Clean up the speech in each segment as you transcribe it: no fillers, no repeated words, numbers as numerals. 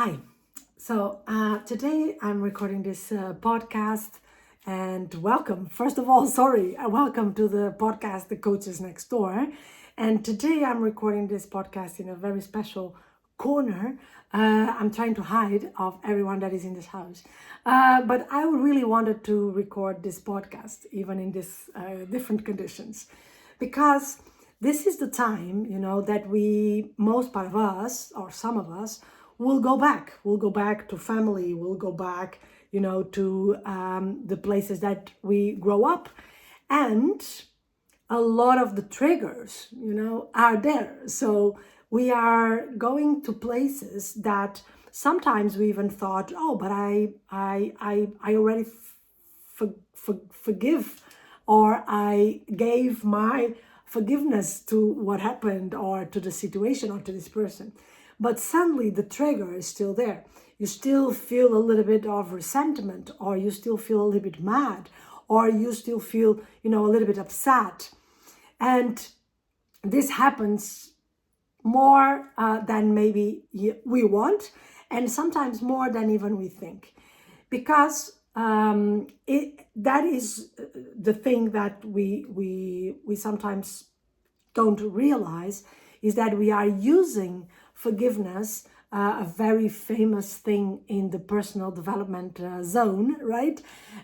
Hi. Today I'm recording this podcast and welcome. First of all, sorry, welcome to the podcast, The Coaches Next Door. And today I'm recording this podcast in a very special corner. I'm trying to hide of everyone that is in this house. But I really wanted to record this podcast, even in this different conditions, because this is the time, that most part of us, or some of us, we'll go back. We'll go back to family. We'll go back, to the places that we grow up. And a lot of the triggers, are there. So we are going to places that sometimes we even thought, oh, but I already forgive, or I gave my forgiveness to what happened, or to the situation, or to this person. But suddenly the trigger is still there. You still feel a little bit of resentment, or you still feel a little bit mad, or you still feel, a little bit upset. And this happens more than maybe we want, and sometimes more than even we think. Because that is the thing that we sometimes don't realize, is that we are using forgiveness, a very famous thing in the personal development zone, right?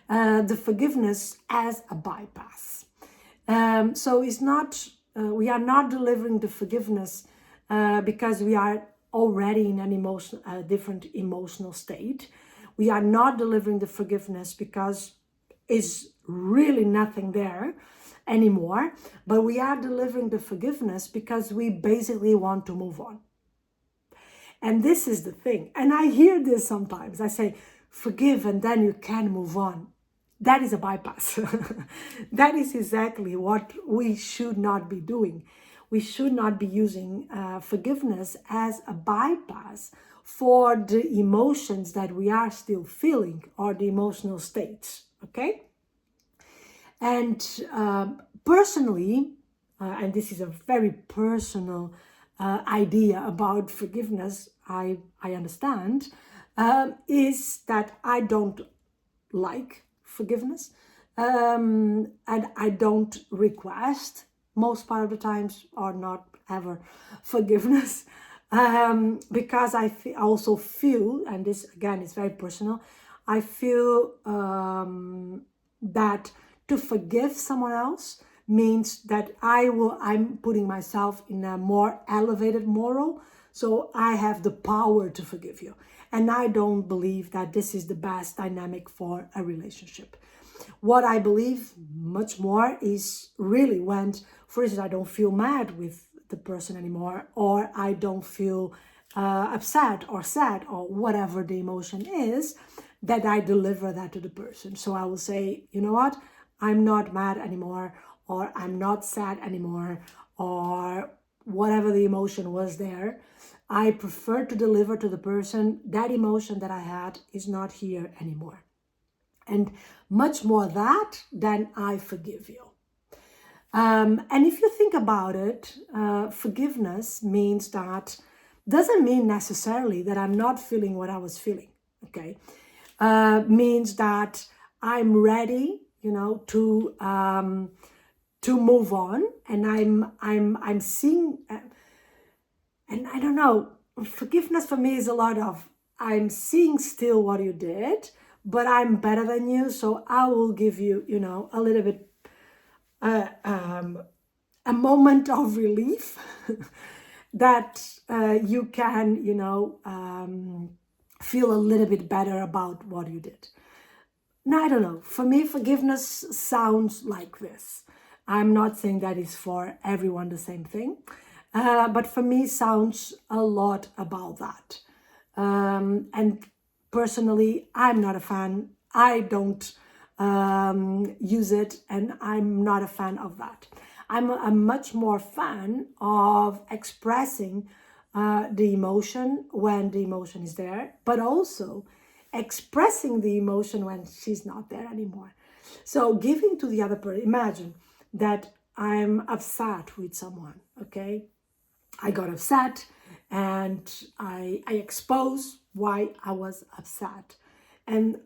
The forgiveness as a bypass. So it's not, we are not delivering the forgiveness because we are already in a different emotional state. We are not delivering the forgiveness because it's really nothing there anymore, but we are delivering the forgiveness because we basically want to move on. And this is the thing. And I hear this sometimes. I say, forgive and then you can move on. That is a bypass. That is exactly what we should not be doing. We should not be using forgiveness as a bypass for the emotions that we are still feeling, or the emotional states, okay? And personally, and this is a very personal idea about forgiveness, I understand, is that I don't like forgiveness, and I don't request most part of the times, or not ever, forgiveness, because I also feel, and this again is very personal, I feel that to forgive someone else means that I'm putting myself in a more elevated moral, so I have the power to forgive you. And I don't believe that this is the best dynamic for a relationship. What I believe much more is really when, for instance, I don't feel mad with the person anymore, or I don't feel upset or sad, or whatever the emotion is, that I deliver that to the person. So I will say, you know what, I'm not mad anymore, or I'm not sad anymore, or whatever the emotion was there. I prefer to deliver to the person that emotion that I had is not here anymore. And much more that than I forgive you. And if you think about it, forgiveness means that, doesn't mean necessarily that I'm not feeling what I was feeling, okay? Means that I'm ready, to move on, and I'm seeing, and I don't know, forgiveness for me is a lot of, I'm seeing still what you did, but I'm better than you, so I will give you, a little bit, a moment of relief that you can, feel a little bit better about what you did. Now, I don't know. For me, forgiveness sounds like this. I'm not saying that is for everyone the same thing, but for me, sounds a lot about that. And personally, I'm not a fan. I don't use it, and I'm not a fan of that. I'm a much more fan of expressing the emotion when the emotion is there, but also expressing the emotion when she's not there anymore. So giving to the other person, imagine that I'm upset with someone, okay? I got upset and I expose why I was upset. And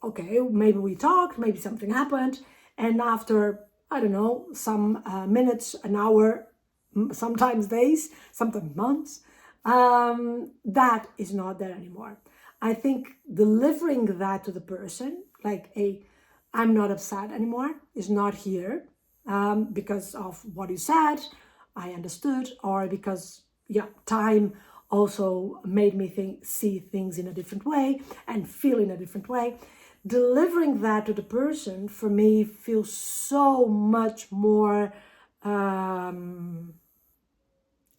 okay, maybe we talked, maybe something happened, and after, I don't know, some minutes, an hour, sometimes days, sometimes months, that is not there anymore. I think delivering that to the person, like I'm not upset anymore, is not here, because of what you said, I understood, or because, yeah, time also made me see things in a different way and feel in a different way. Delivering that to the person, for me, feels so much more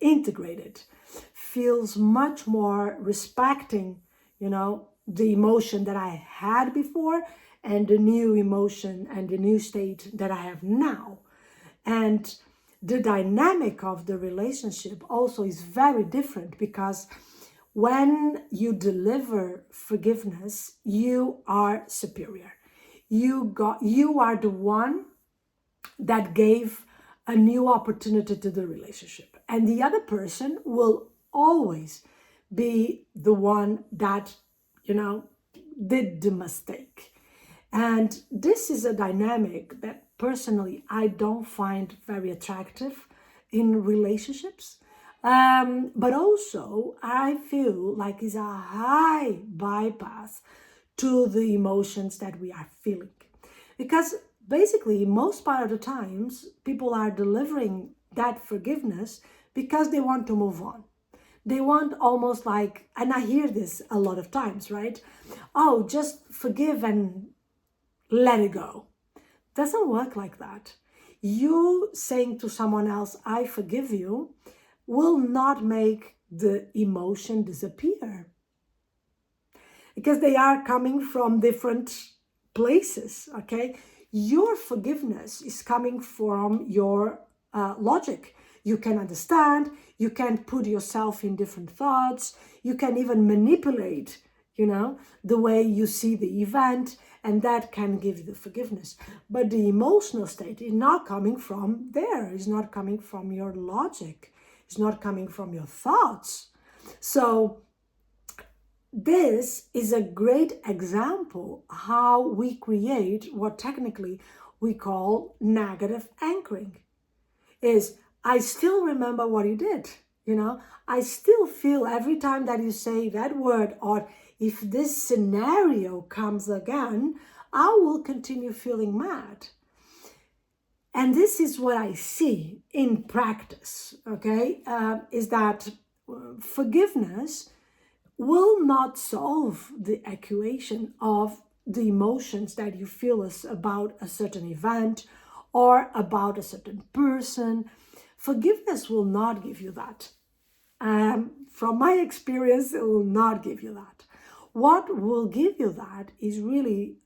integrated, feels much more respecting, the emotion that I had before and the new emotion and the new state that I have now. And the dynamic of the relationship also is very different, because when you deliver forgiveness, you are superior. You are the one that gave a new opportunity to the relationship, and the other person will always be the one that did the mistake. And this is a dynamic that personally I don't find very attractive in relationships. But also I feel like it's a high bypass to the emotions that we are feeling. Because basically, most part of the times, people are delivering that forgiveness because they want to move on. They want almost like, and I hear this a lot of times, right? Oh, just forgive and let it go. Doesn't work like that. You saying to someone else, I forgive you, will not make the emotion disappear, because they are coming from different places, okay? Your forgiveness is coming from your logic. You can understand, you can put yourself in different thoughts, you can even manipulate, the way you see the event, and that can give you the forgiveness. But the emotional state is not coming from there, it's not coming from your logic, it's not coming from your thoughts. So this is a great example how we create what technically we call negative anchoring. Is I still remember what you did, I still feel every time that you say that word, or if this scenario comes again, I will continue feeling mad. And this is what I see in practice, okay, is that forgiveness will not solve the equation of the emotions that you feel about a certain event or about a certain person. Forgiveness will not give you that. From my experience, it will not give you that. What will give you that is really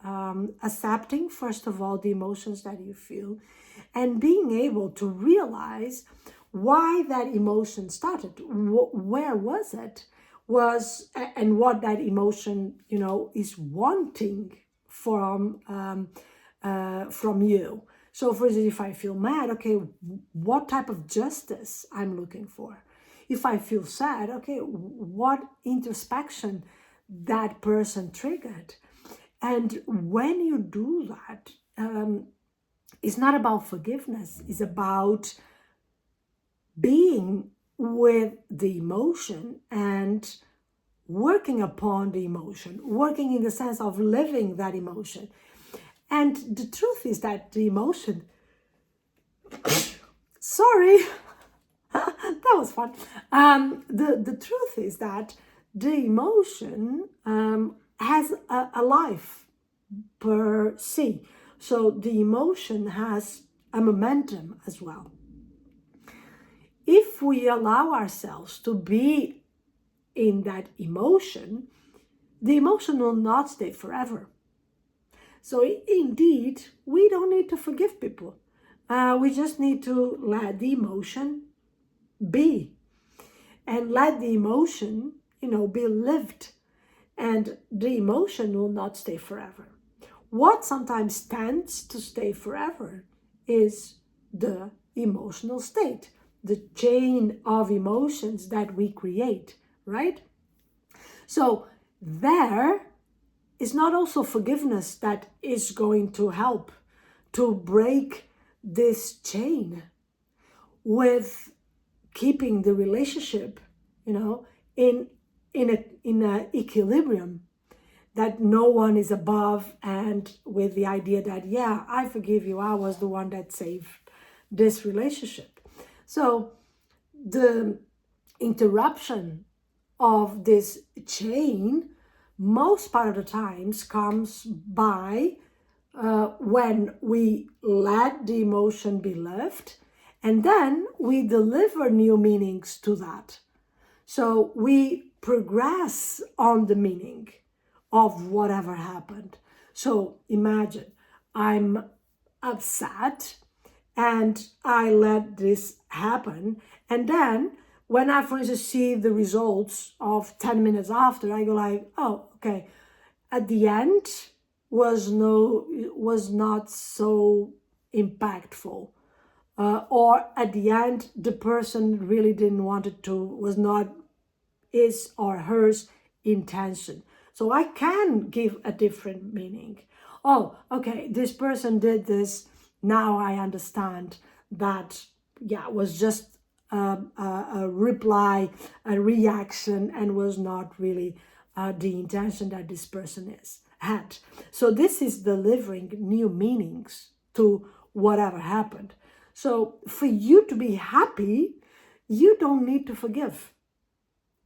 accepting, first of all, the emotions that you feel, and being able to realize why that emotion started. Where was it? And what that emotion, is wanting from you. So, for instance, if I feel mad, okay, what type of justice I'm looking for? If I feel sad, okay, what introspection that person triggered? And when you do that, it's not about forgiveness, it's about being with the emotion and working upon the emotion, working in the sense of living that emotion. And the truth is that the emotion, sorry, that was fun. The truth is that the emotion has a life per se. So the emotion has a momentum as well. If we allow ourselves to be in that emotion, the emotion will not stay forever. So indeed, we don't need to forgive people. We just need to let the emotion be, and let the emotion, be lived. And the emotion will not stay forever. What sometimes tends to stay forever is the emotional state, the chain of emotions that we create, right? So there is not also forgiveness that is going to help to break this chain with keeping the relationship, in a equilibrium, that no one is above, and with the idea that, yeah, I forgive you, I was the one that saved this relationship. So the interruption of this chain most part of the times comes by when we let the emotion be left, and then we deliver new meanings to that. So we progress on the meaning of whatever happened. So imagine I'm upset and I let this happen, and then when I, for instance, see the results of 10 minutes after, I go like, oh, okay, at the end was not so impactful. Or at the end, the person really didn't want it to, was not his or hers intention. So I can give a different meaning. Oh, okay, this person did this. Now I understand that, yeah, it was just a reply, a reaction, and was not really the intention that this person had. So this is delivering new meanings to whatever happened. So for you to be happy, you don't need to forgive.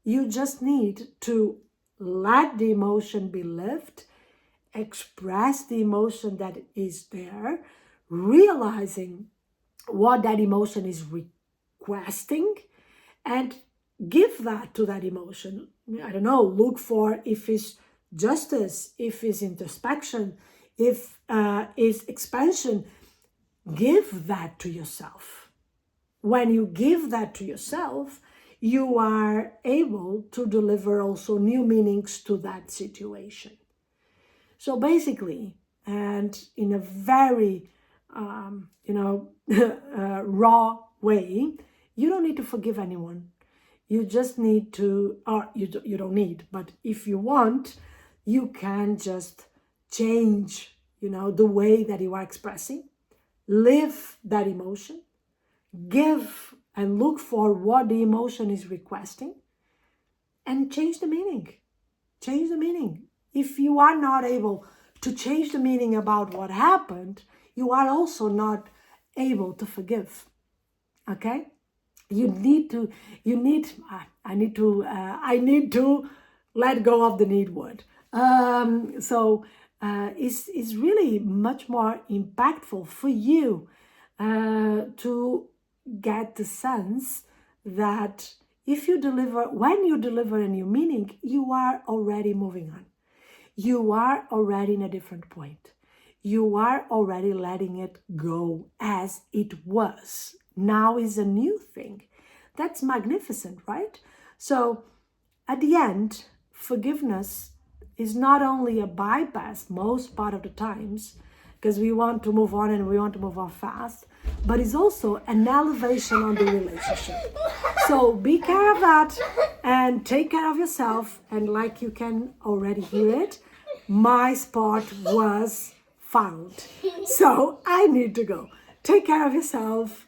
You just need to let the emotion be lived, express the emotion that is there, realizing what that emotion is requesting, and give that to that emotion. I don't know, look for if it's justice, if it's introspection, if it's expansion. Give that to yourself. When you give that to yourself, you are able to deliver also new meanings to that situation. So basically, and in a very, raw way, you don't need to forgive anyone. You just need to, or you don't need, but if you want, you can just change, the way that you are expressing, live that emotion, give and look for what the emotion is requesting, and change the meaning. Change the meaning. If you are not able to change the meaning about what happened, you are also not able to forgive. Okay? I need to let go of the need word. It's really much more impactful for you to get the sense that when you deliver a new meaning, you are already moving on. You are already in a different point. You are already letting it go as it was. Now is a new thing. That's magnificent, right? So at the end, forgiveness is not only a bypass most part of the times, because we want to move on and we want to move on fast, but it's also an elevation on the relationship. So be care of that and take care of yourself. And like you can already hear it, my spot was found. So I need to go. Take care of yourself.